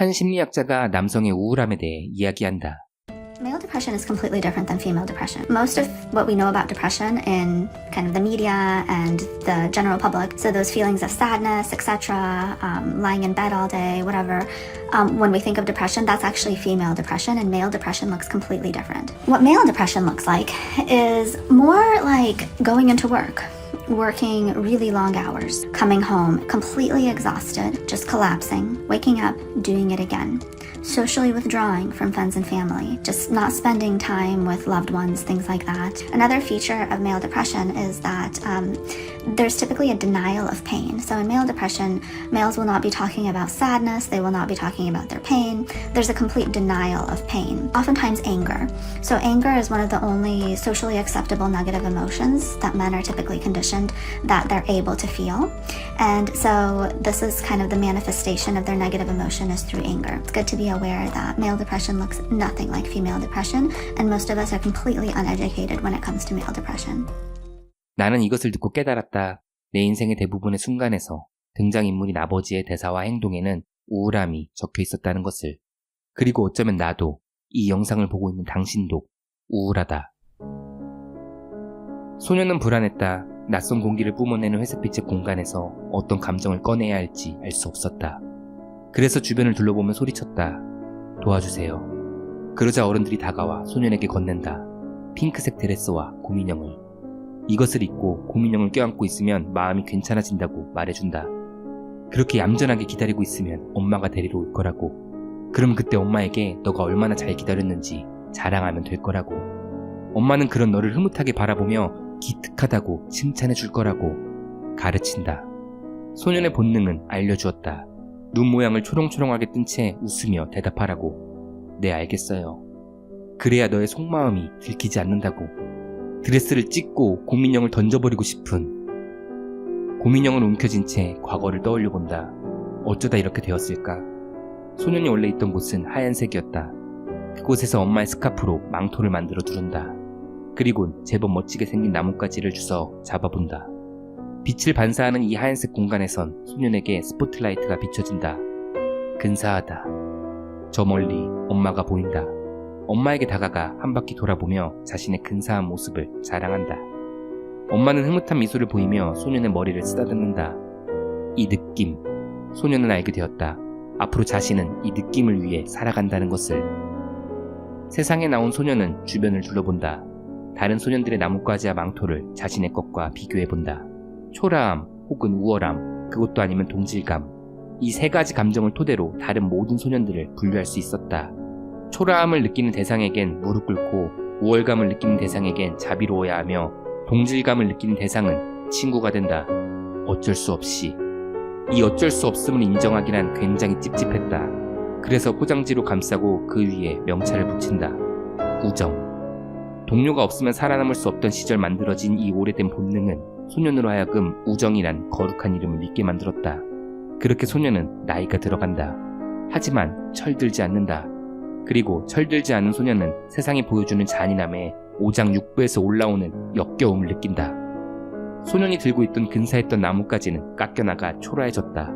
한 심리학자가 남성의 우울함에 대해 이야기한다. Male depression is completely different than female depression. Most of what we know about depression in kind of the media and the general public, so those feelings of sadness, etc., lying in bed all day, whatever, when we think of depression, that's actually female depression, and male depression looks completely different. What male depression looks like is more like going into work, working really long hours, coming home completely exhausted, just collapsing, waking up, doing it again. Socially withdrawing from friends and family, just not spending time with loved ones, things like that. Another feature of male depression is that there's typically a denial of pain. So in male depression, males will not be talking about sadness, they will not be talking about their pain. There's a complete denial of pain. Oftentimes anger. So anger is one of the only socially acceptable negative emotions that men are typically conditioned that they're able to feel. And so this is kind of the manifestation of their negative emotion is through anger. It's good to be aware that male depression looks nothing like female depression, and most of us are completely uneducated when it comes to male depression. 나는 이것을 듣고 깨달았다. 내 인생의 대부분의 순간에서 등장인물인 아버지의 대사와 행동에는 우울함이 적혀 있었다는 것을. 그리고 어쩌면 나도, 이 영상을 보고 있는 당신도 우울하다. 소녀는 불안했다. 낯선 공기를 뿜어내는 회색빛의 공간에서 어떤 감정을 꺼내야 할지 알 수 없었다. 그래서 주변을 둘러보며 소리쳤다. 도와주세요. 그러자 어른들이 다가와 소년에게 건넨다. 핑크색 드레스와 곰인형을. 이것을 입고 곰인형을 껴안고 있으면 마음이 괜찮아진다고 말해준다. 그렇게 얌전하게 기다리고 있으면 엄마가 데리러 올 거라고. 그럼 그때 엄마에게 너가 얼마나 잘 기다렸는지 자랑하면 될 거라고. 엄마는 그런 너를 흐뭇하게 바라보며 기특하다고 칭찬해 줄 거라고 가르친다. 소년의 본능은 알려주었다. 눈 모양을 초롱초롱하게 뜬 채 웃으며 대답하라고. 네, 알겠어요. 그래야 너의 속마음이 들키지 않는다고. 드레스를 찢고 곰인형을 던져버리고 싶은. 곰인형은 움켜쥔 채 과거를 떠올려 본다. 어쩌다 이렇게 되었을까? 소년이 원래 있던 곳은 하얀색이었다. 그곳에서 엄마의 스카프로 망토를 만들어 두른다. 그리곤 제법 멋지게 생긴 나뭇가지를 주워 잡아본다. 빛을 반사하는 이 하얀색 공간에선 소년에게 스포트라이트가 비춰진다. 근사하다. 저 멀리 엄마가 보인다. 엄마에게 다가가 한 바퀴 돌아보며 자신의 근사한 모습을 자랑한다. 엄마는 흐뭇한 미소를 보이며 소년의 머리를 쓰다듬는다. 이 느낌, 소년은 알게 되었다. 앞으로 자신은 이 느낌을 위해 살아간다는 것을. 세상에 나온 소년은 주변을 둘러본다. 다른 소년들의 나뭇가지와 망토를 자신의 것과 비교해본다. 초라함 혹은 우월함, 그것도 아니면 동질감. 이 세 가지 감정을 토대로 다른 모든 소년들을 분류할 수 있었다. 초라함을 느끼는 대상에겐 무릎 꿇고, 우월감을 느끼는 대상에겐 자비로워야 하며, 동질감을 느끼는 대상은 친구가 된다. 어쩔 수 없이. 이 어쩔 수 없음을 인정하기란 굉장히 찝찝했다. 그래서 포장지로 감싸고 그 위에 명찰을 붙인다. 우정. 동료가 없으면 살아남을 수 없던 시절 만들어진 이 오래된 본능은 소년으로 하여금 우정이란 거룩한 이름을 믿게 만들었다. 그렇게 소년은 나이가 들어간다. 하지만 철들지 않는다. 그리고 철들지 않은 소년은 세상이 보여주는 잔인함에 오장육부에서 올라오는 역겨움을 느낀다. 소년이 들고 있던 근사했던 나뭇가지는 깎여나가 초라해졌다.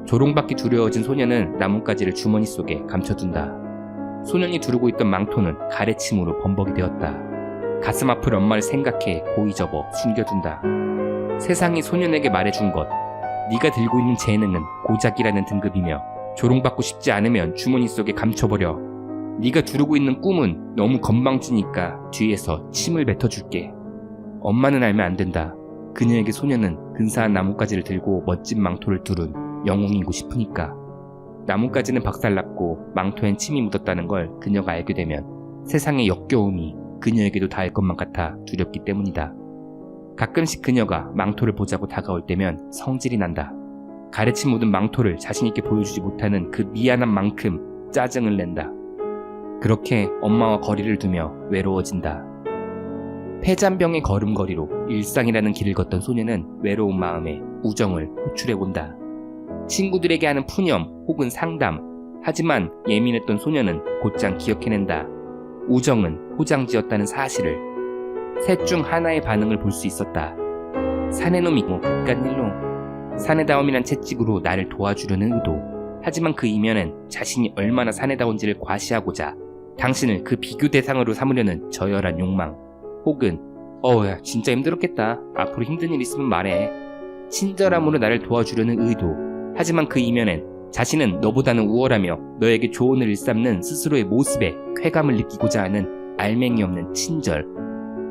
조롱받기 두려워진 소년은 나뭇가지를 주머니 속에 감춰둔다. 소년이 두르고 있던 망토는 가래침으로 범벅이 되었다. 가슴 아플 엄마를 생각해 고이 접어 숨겨둔다. 세상이 소년에게 말해준 것, 네가 들고 있는 재능은 고작이라는 등급이며 조롱받고 싶지 않으면 주머니 속에 감춰버려. 네가 두르고 있는 꿈은 너무 건방지니까 뒤에서 침을 뱉어줄게. 엄마는 알면 안 된다. 그녀에게 소년은 근사한 나뭇가지를 들고 멋진 망토를 두른 영웅이고 싶으니까. 나뭇가지는 박살났고 망토엔 침이 묻었다는 걸 그녀가 알게 되면 세상의 역겨움이 그녀에게도 닿을 것만 같아 두렵기 때문이다. 가끔씩 그녀가 망토를 보자고 다가올 때면 성질이 난다. 가래침 묻은 망토를 자신있게 보여주지 못하는 그 미안한 만큼 짜증을 낸다. 그렇게 엄마와 거리를 두며 외로워진다. 폐잔병의 걸음걸이로 일상이라는 길을 걷던 소녀는 외로운 마음에 우정을 호출해본다. 친구들에게 하는 푸념 혹은 상담, 하지만 예민했던 소녀는 곧장 기억해낸다. 우정은 포장지였다는 사실을. 셋 중 하나의 반응을 볼 수 있었다. 사내놈이고 그깟 일로. 사내다움이란 채찍으로 나를 도와주려는 의도. 하지만 그 이면엔 자신이 얼마나 사내다운지를 과시하고자 당신을 그 비교 대상으로 삼으려는 저열한 욕망, 혹은 야 진짜 힘들었겠다. 앞으로 힘든 일 있으면 말해. 친절함으로 나를 도와주려는 의도. 하지만 그 이면엔 자신은 너보다는 우월하며 너에게 조언을 일삼는 스스로의 모습에 쾌감을 느끼고자 하는 알맹이 없는 친절,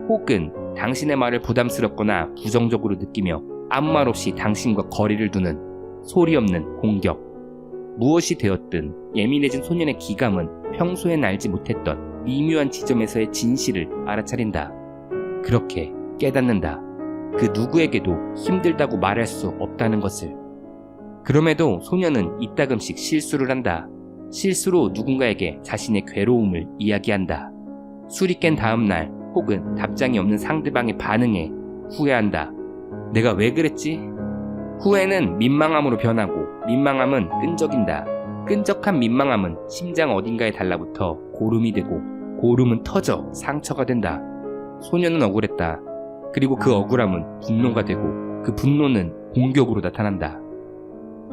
혹은 당신의 말을 부담스럽거나 부정적으로 느끼며 아무 말 없이 당신과 거리를 두는 소리 없는 공격. 무엇이 되었든 예민해진 소년의 기감은 평소엔 알지 못했던 미묘한 지점에서의 진실을 알아차린다. 그렇게 깨닫는다. 그 누구에게도 힘들다고 말할 수 없다는 것을. 그럼에도 소년은 이따금씩 실수를 한다. 실수로 누군가에게 자신의 괴로움을 이야기한다. 술이 깬 다음날 혹은 답장이 없는 상대방의 반응에 후회한다. 내가 왜 그랬지? 후회는 민망함으로 변하고 민망함은 끈적인다. 끈적한 민망함은 심장 어딘가에 달라붙어 고름이 되고 고름은 터져 상처가 된다. 소년은 억울했다. 그리고 그 억울함은 분노가 되고 그 분노는 공격으로 나타난다.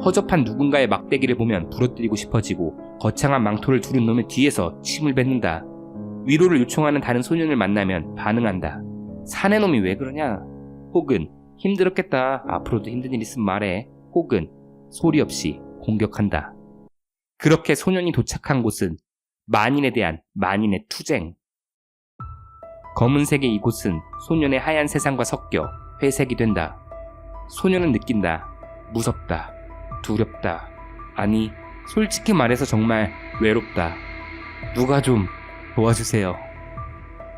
허접한 누군가의 막대기를 보면 부러뜨리고 싶어지고 거창한 망토를 두른 놈의 뒤에서 침을 뱉는다. 위로를 요청하는 다른 소년을 만나면 반응한다. 사내놈이 왜 그러냐? 혹은 힘들었겠다. 앞으로도 힘든 일 있으면 말해. 혹은 소리 없이 공격한다. 그렇게 소년이 도착한 곳은 만인에 대한 만인의 투쟁. 검은색의 이곳은 소년의 하얀 세상과 섞여 회색이 된다. 소년은 느낀다. 무섭다. 두렵다. 아니, 솔직히 말해서 정말 외롭다. 누가 좀 도와주세요.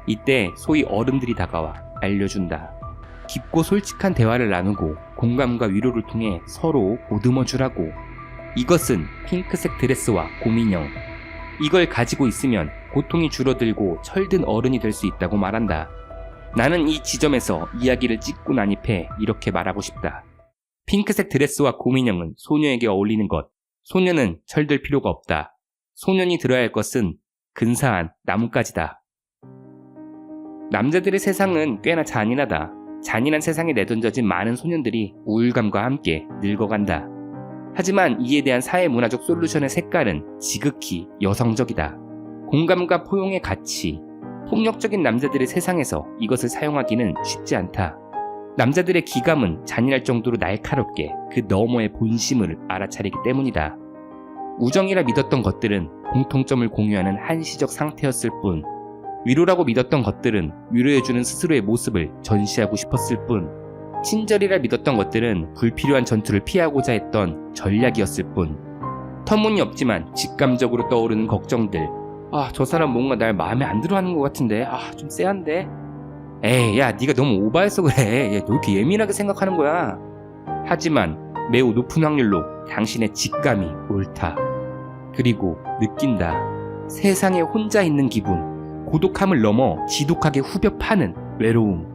이때 소위 어른들이 다가와 알려준다. 깊고 솔직한 대화를 나누고 공감과 위로를 통해 서로 보듬어 주라고. 이것은 핑크색 드레스와 곰인형. 이걸 가지고 있으면 고통이 줄어들고 철든 어른이 될 수 있다고 말한다. 나는 이 지점에서 이야기를 찍고 난입해 이렇게 말하고 싶다. 핑크색 드레스와 곰인형은 소녀에게 어울리는 것. 소녀는 철들 필요가 없다. 소년이 들어야 할 것은 근사한 나뭇가지다. 남자들의 세상은 꽤나 잔인하다. 잔인한 세상에 내던져진 많은 소년들이 우울감과 함께 늙어간다. 하지만 이에 대한 사회문화적 솔루션의 색깔은 지극히 여성적이다. 공감과 포용의 가치, 폭력적인 남자들의 세상에서 이것을 사용하기는 쉽지 않다. 남자들의 기감은 잔인할 정도로 날카롭게 그 너머의 본심을 알아차리기 때문이다. 우정이라 믿었던 것들은 공통점을 공유하는 한시적 상태였을 뿐, 위로라고 믿었던 것들은 위로해주는 스스로의 모습을 전시하고 싶었을 뿐, 친절이라 믿었던 것들은 불필요한 전투를 피하고자 했던 전략이었을 뿐, 터무니없지만 직감적으로 떠오르는 걱정들. 저 사람 뭔가 날 마음에 안 들어하는 것 같은데, 좀 쎄한데? 에이, 야, 네가 너무 오버해서 그래. 너 이렇게 예민하게 생각하는 거야. 하지만 매우 높은 확률로 당신의 직감이 옳다. 그리고 느낀다. 세상에 혼자 있는 기분, 고독함을 넘어 지독하게 후벼 파는 외로움.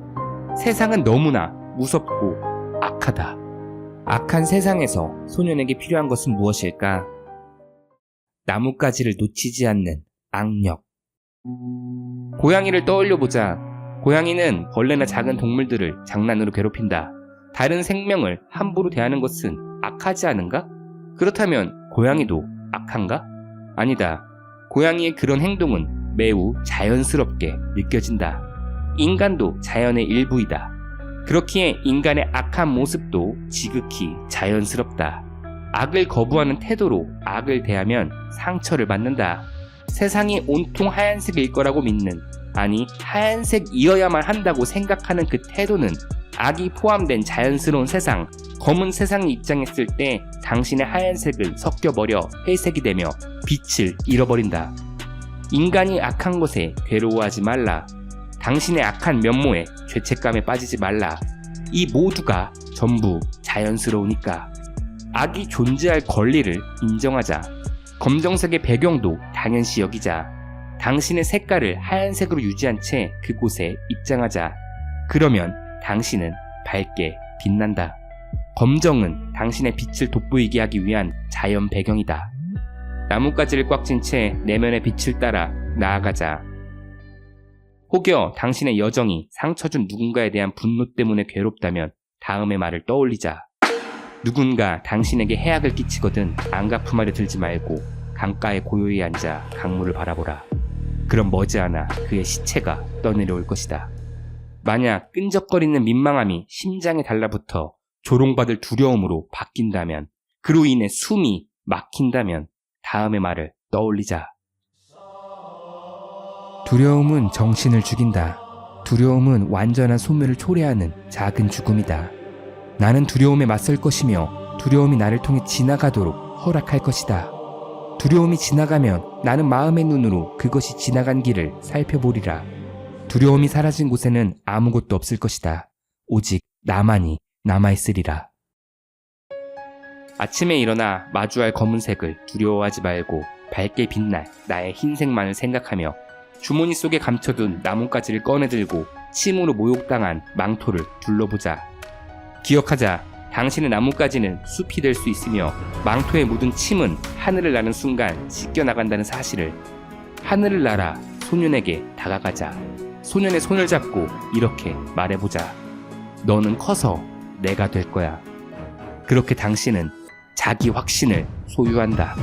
세상은 너무나 무섭고 악하다. 악한 세상에서 소년에게 필요한 것은 무엇일까? 나뭇가지를 놓치지 않는 악력. 고양이를 떠올려보자. 고양이는 벌레나 작은 동물들을 장난으로 괴롭힌다. 다른 생명을 함부로 대하는 것은 악하지 않은가? 그렇다면 고양이도 악한가? 아니다. 고양이의 그런 행동은 매우 자연스럽게 느껴진다. 인간도 자연의 일부이다. 그렇기에 인간의 악한 모습도 지극히 자연스럽다. 악을 거부하는 태도로 악을 대하면 상처를 받는다. 세상이 온통 하얀색일 거라고 믿는, 아니 하얀색이어야만 한다고 생각하는 그 태도는 악이 포함된 자연스러운 세상, 검은 세상이 입장했을 때 당신의 하얀색은 섞여버려 회색이 되며 빛을 잃어버린다. 인간이 악한 것에 괴로워하지 말라. 당신의 악한 면모에 죄책감에 빠지지 말라. 이 모두가 전부 자연스러우니까. 악이 존재할 권리를 인정하자. 검정색의 배경도 당연시 여기자. 당신의 색깔을 하얀색으로 유지한 채 그곳에 입장하자. 그러면 당신은 밝게 빛난다. 검정은 당신의 빛을 돋보이게 하기 위한 자연 배경이다. 나뭇가지를 꽉 쥔 채 내면의 빛을 따라 나아가자. 혹여 당신의 여정이 상처 준 누군가에 대한 분노 때문에 괴롭다면 다음의 말을 떠올리자. 누군가 당신에게 해악을 끼치거든 안가품하려 들지 말고 강가에 고요히 앉아 강물을 바라보라. 그럼 머지않아 그의 시체가 떠내려올 것이다. 만약 끈적거리는 민망함이 심장에 달라붙어 조롱받을 두려움으로 바뀐다면, 그로 인해 숨이 막힌다면 다음의 말을 떠올리자. 두려움은 정신을 죽인다. 두려움은 완전한 소멸을 초래하는 작은 죽음이다. 나는 두려움에 맞설 것이며 두려움이 나를 통해 지나가도록 허락할 것이다. 두려움이 지나가면 나는 마음의 눈으로 그것이 지나간 길을 살펴보리라. 두려움이 사라진 곳에는 아무것도 없을 것이다. 오직 나만이 남아있으리라. 아침에 일어나 마주할 검은색을 두려워하지 말고 밝게 빛날 나의 흰색만을 생각하며 주머니 속에 감춰둔 나뭇가지를 꺼내들고 침으로 모욕당한 망토를 둘러보자. 기억하자. 당신의 나뭇가지는 숲이 될 수 있으며 망토에 묻은 침은 하늘을 나는 순간 씻겨나간다는 사실을. 하늘을 날아 소년에게 다가가자. 소년의 손을 잡고 이렇게 말해보자. 너는 커서 내가 될 거야. 그렇게 당신은 자기 확신을 소유한다.